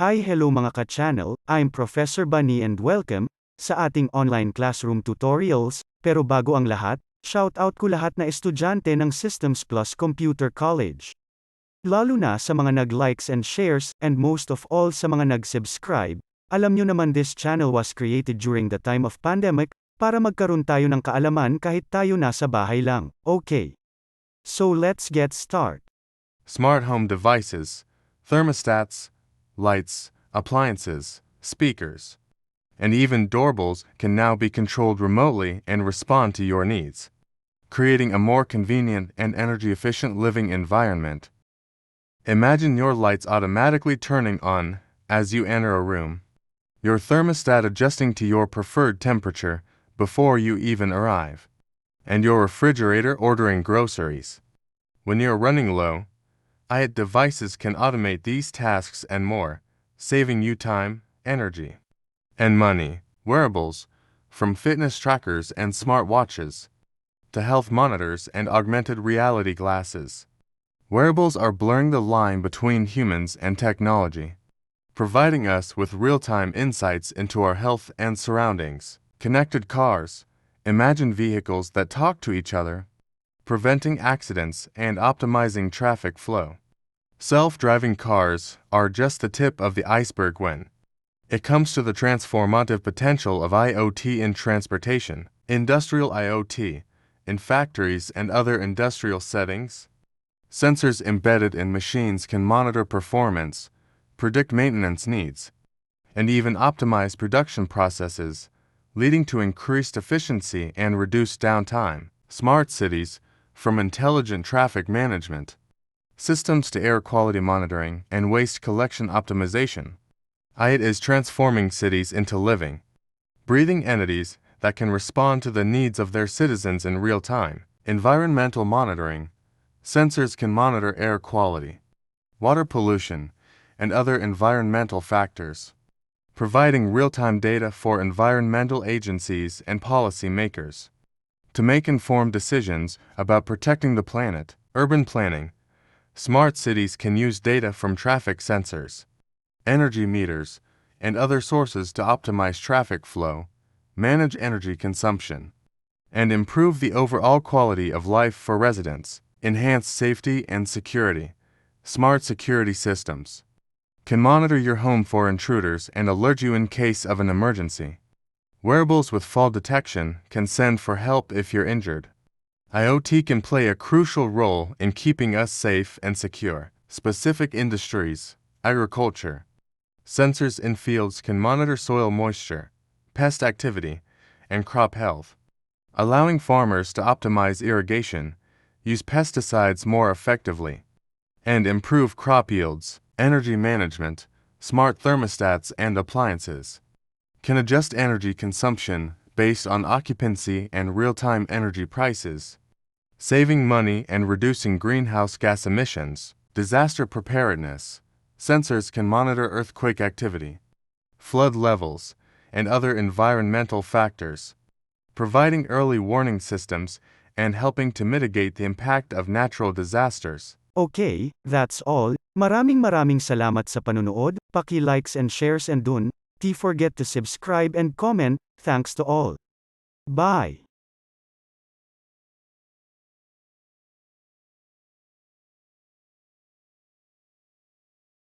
Hello mga ka-channel, I'm Professor Bunny and welcome sa ating online classroom tutorials. Pero bago ang lahat, shout out ko lahat na estudyante ng Systems Plus Computer College. Lalo na sa mga nag-likes and shares, and most of all sa mga nag-subscribe. Alam nyo naman this channel was created during the time of pandemic, para magkaroon tayo ng kaalaman kahit tayo nasa bahay lang. Okay. So let's get start. Smart home devices, thermostats, lights, appliances, speakers, and even doorbells can now be controlled remotely and respond to your needs, creating a more convenient and energy-efficient living environment. Imagine your lights automatically turning on as you enter a room, your thermostat adjusting to your preferred temperature before you even arrive, and your refrigerator ordering groceries. When you're running low, IoT devices can automate these tasks and more, saving you time, energy, and money. Wearables, from fitness trackers and smartwatches to health monitors and augmented reality glasses. Wearables are blurring the line between humans and technology, providing us with real-time insights into our health and surroundings. Connected cars, imagine vehicles that talk to each other, preventing accidents and optimizing traffic flow. Self-driving cars are just the tip of the iceberg when it comes to the transformative potential of IoT in transportation, industrial IoT, in factories and other industrial settings. Sensors embedded in machines can monitor performance, predict maintenance needs, and even optimize production processes, leading to increased efficiency and reduced downtime. Smart cities, from intelligent traffic management systems to air quality monitoring and waste collection optimization, IoT is transforming cities into living, breathing entities that can respond to the needs of their citizens in real time. Environmental monitoring, sensors can monitor air quality, water pollution, and other environmental factors, providing real-time data for environmental agencies and policy makers to make informed decisions about protecting the planet. Urban planning, smart cities can use data from traffic sensors, energy meters, and other sources to optimize traffic flow, manage energy consumption, and improve the overall quality of life for residents. Enhance safety and security. Smart security systems can monitor your home for intruders and alert you in case of an emergency. Wearables with fall detection can send for help if you're injured. IoT can play a crucial role in keeping us safe and secure. Specific industries, agriculture. Sensors in fields can monitor soil moisture, pest activity, and crop health, allowing farmers to optimize irrigation, use pesticides more effectively, and improve crop yields. Energy management, smart thermostats and appliances can adjust energy consumption based on occupancy and real-time energy prices, saving money and reducing greenhouse gas emissions. Disaster preparedness, sensors can monitor earthquake activity, flood levels, and other environmental factors, providing early warning systems and helping to mitigate the impact of natural disasters. Okay, that's all. Maraming salamat sa panunood. Paki-likes and shares and don't forget to subscribe and comment. Thanks to all. Bye.